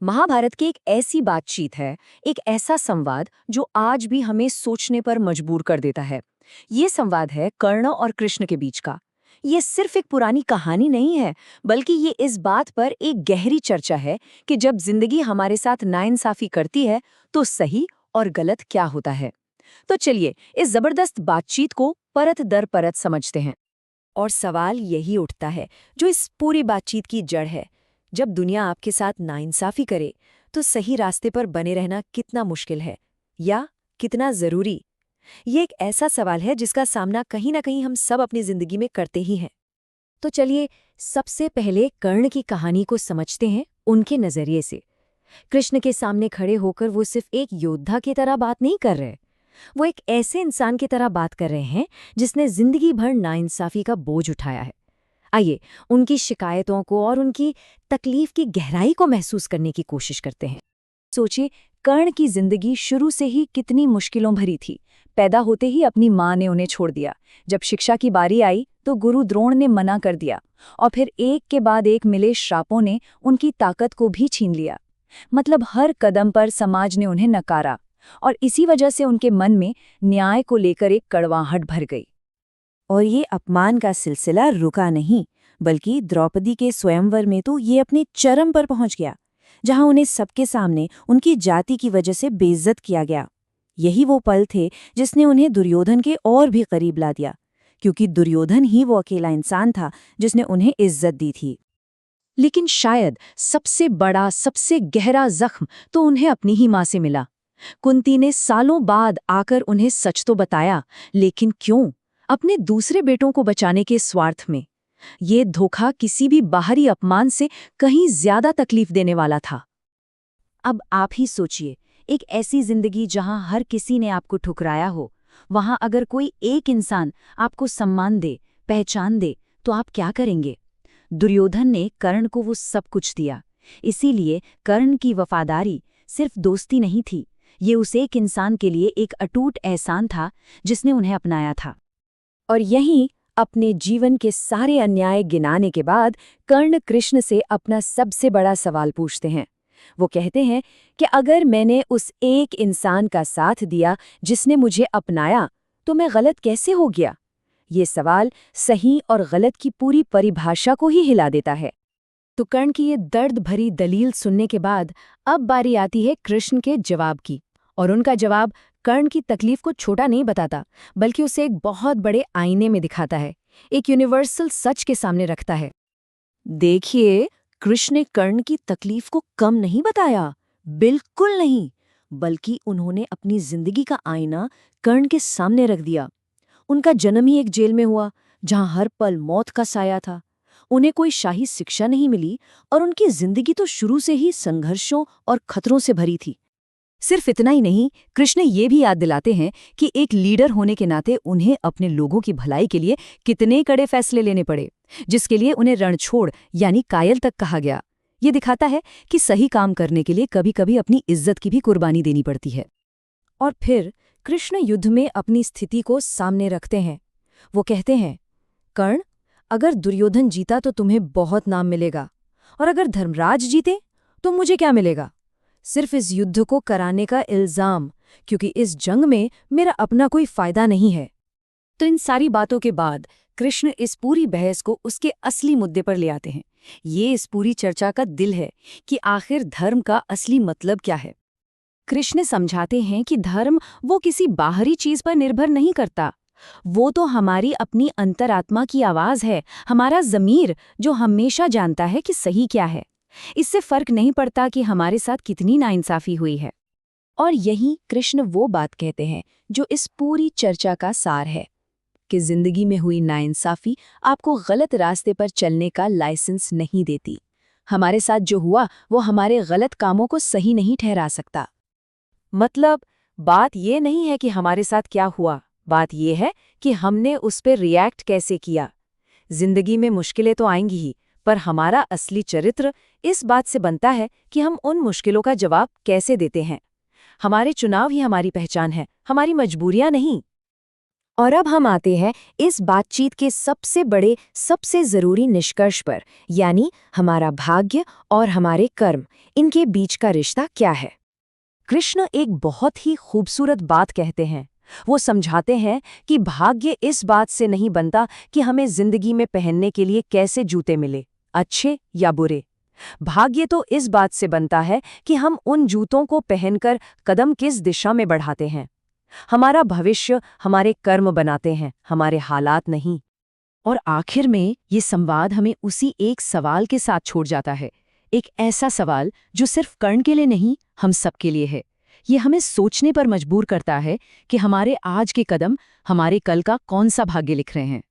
महाभारत की एक ऐसी बातचीत है, एक ऐसा संवाद जो आज भी हमें सोचने पर मजबूर कर देता है। ये संवाद है कर्ण और कृष्ण के बीच का। ये सिर्फ एक पुरानी कहानी नहीं है, बल्कि ये इस बात पर एक गहरी चर्चा है कि जब जिंदगी हमारे साथ नाइंसाफी करती है तो सही और गलत क्या होता है। तो चलिए इस जबरदस्त बातचीत को परत दर परत समझते हैं। और सवाल यही उठता है जो इस पूरी बातचीत की जड़ है। जब दुनिया आपके साथ नाइंसाफी करे तो सही रास्ते पर बने रहना कितना मुश्किल है या कितना जरूरी। ये एक ऐसा सवाल है जिसका सामना कहीं ना कहीं हम सब अपनी जिंदगी में करते ही हैं। तो चलिए सबसे पहले कर्ण की कहानी को समझते हैं उनके नजरिए से। कृष्ण के सामने खड़े होकर वो सिर्फ एक योद्धा की तरह बात नहीं कर रहे, वो एक ऐसे इंसान की तरह बात कर रहे हैं जिसने जिंदगी भर नाइंसाफी का बोझ उठाया है। आइए उनकी शिकायतों को और उनकी तकलीफ की गहराई को महसूस करने की कोशिश करते हैं। सोचिए, कर्ण की जिंदगी शुरू से ही कितनी मुश्किलों भरी थी। पैदा होते ही अपनी माँ ने उन्हें छोड़ दिया। जब शिक्षा की बारी आई तो गुरु द्रोण ने मना कर दिया, और फिर एक के बाद एक मिले श्रापों ने उनकी ताकत को भी छीन लिया। मतलब हर कदम पर समाज ने उन्हें नकारा, और इसी वजह से उनके मन में न्याय को लेकर एक कड़वाहट भर गई। और ये अपमान का सिलसिला रुका नहीं, बल्कि द्रौपदी के स्वयंवर में तो ये अपने चरम पर पहुंच गया, जहां उन्हें सबके सामने उनकी जाति की वजह से बेइज्जत किया गया। यही वो पल थे जिसने उन्हें दुर्योधन के और भी करीब ला दिया, क्योंकि दुर्योधन ही वो अकेला इंसान था जिसने उन्हें इज्जत दी थी। लेकिन शायद सबसे बड़ा, सबसे गहरा जख्म तो उन्हें अपनी ही माँ से मिला। कुंती ने सालों बाद आकर उन्हें सच तो बताया, लेकिन क्यों? अपने दूसरे बेटों को बचाने के स्वार्थ में। ये धोखा किसी भी बाहरी अपमान से कहीं ज्यादा तकलीफ देने वाला था। अब आप ही सोचिए, एक ऐसी जिंदगी जहां हर किसी ने आपको ठुकराया हो, वहां अगर कोई एक इंसान आपको सम्मान दे, पहचान दे, तो आप क्या करेंगे? दुर्योधन ने कर्ण को वो सब कुछ दिया। इसीलिए कर्ण की वफादारी सिर्फ दोस्ती नहीं थी, ये उस एक इंसान के लिए एक अटूट एहसान था जिसने उन्हें अपनाया था। और यहीं अपने जीवन के सारे अन्याय गिनाने के बाद कर्ण कृष्ण से अपना सबसे बड़ा सवाल पूछते हैं। वो कहते हैं कि अगर मैंने उस एक इंसान का साथ दिया जिसने मुझे अपनाया, तो मैं गलत कैसे हो गया? ये सवाल सही और गलत की पूरी परिभाषा को ही हिला देता है। तो कर्ण की ये दर्द भरी दलील सुनने के बाद अब बारी आती है कृष्ण के जवाब की। और उनका जवाब कर्ण की तकलीफ को छोटा नहीं बताता, बल्कि उसे एक बहुत बड़े आईने में दिखाता है, एक यूनिवर्सल सच के सामने रखता है। देखिए, कृष्ण ने कर्ण की तकलीफ को कम नहीं बताया, बिल्कुल नहीं, बल्कि उन्होंने अपनी जिंदगी का आईना कर्ण के सामने रख दिया। उनका जन्म ही एक जेल में हुआ, जहां हर पल मौत का साया था। उन्हें कोई शाही शिक्षा नहीं मिली, और उनकी जिंदगी तो शुरू से ही संघर्षों और खतरों से भरी थी। सिर्फ इतना ही नहीं, कृष्ण ये भी याद दिलाते हैं कि एक लीडर होने के नाते उन्हें अपने लोगों की भलाई के लिए कितने कड़े फैसले लेने पड़े, जिसके लिए उन्हें रणछोड़ यानी कायल तक कहा गया। ये दिखाता है कि सही काम करने के लिए कभी कभी अपनी इज्जत की भी कुर्बानी देनी पड़ती है। और फिर कृष्ण युद्ध में अपनी स्थिति को सामने रखते हैं। वो कहते हैं, कर्ण, अगर दुर्योधन जीता तो तुम्हें बहुत नाम मिलेगा, और अगर धर्मराज जीते तो मुझे क्या मिलेगा? सिर्फ इस युद्ध को कराने का इल्जाम, क्योंकि इस जंग में मेरा अपना कोई फायदा नहीं है। तो इन सारी बातों के बाद कृष्ण इस पूरी बहस को उसके असली मुद्दे पर ले आते हैं। ये इस पूरी चर्चा का दिल है कि आखिर धर्म का असली मतलब क्या है। कृष्ण समझाते हैं कि धर्म वो किसी बाहरी चीज पर निर्भर नहीं करता, वो तो हमारी अपनी अंतरात्मा की आवाज है, हमारा ज़मीर, जो हमेशा जानता है कि सही क्या है। इससे फर्क नहीं पड़ता कि हमारे साथ कितनी नाइंसाफी हुई है। और यही कृष्ण वो बात कहते हैं जो इस पूरी चर्चा का सार है, कि जिंदगी में हुई नाइंसाफी आपको गलत रास्ते पर चलने का लाइसेंस नहीं देती। हमारे साथ जो हुआ वो हमारे गलत कामों को सही नहीं ठहरा सकता। मतलब बात ये नहीं है कि हमारे साथ क्या हुआ, बात ये है कि हमने उस पर रिएक्ट कैसे किया। जिंदगी में मुश्किलें तो आएंगी ही, पर हमारा असली चरित्र इस बात से बनता है कि हम उन मुश्किलों का जवाब कैसे देते हैं। हमारे चुनाव ही हमारी पहचान है, हमारी मजबूरियां नहीं। और अब हम आते हैं इस बातचीत के सबसे बड़े, सबसे जरूरी निष्कर्ष पर, यानी हमारा भाग्य और हमारे कर्म, इनके बीच का रिश्ता क्या है। कृष्ण एक बहुत ही खूबसूरत बात कहते हैं। वो समझाते हैं कि भाग्य इस बात से नहीं बनता कि हमें जिंदगी में पहनने के लिए कैसे जूते मिले, अच्छे या बुरे। भाग्य तो इस बात से बनता है कि हम उन जूतों को पहनकर कदम किस दिशा में बढ़ाते हैं। हमारा भविष्य हमारे कर्म बनाते हैं, हमारे हालात नहीं। और आखिर में ये संवाद हमें उसी एक सवाल के साथ छोड़ जाता है, एक ऐसा सवाल जो सिर्फ कर्ण के लिए नहीं, हम सबके लिए है। ये हमें सोचने पर मजबूर करता है कि हमारे आज के कदम हमारे कल का कौन सा भाग्य लिख रहे हैं।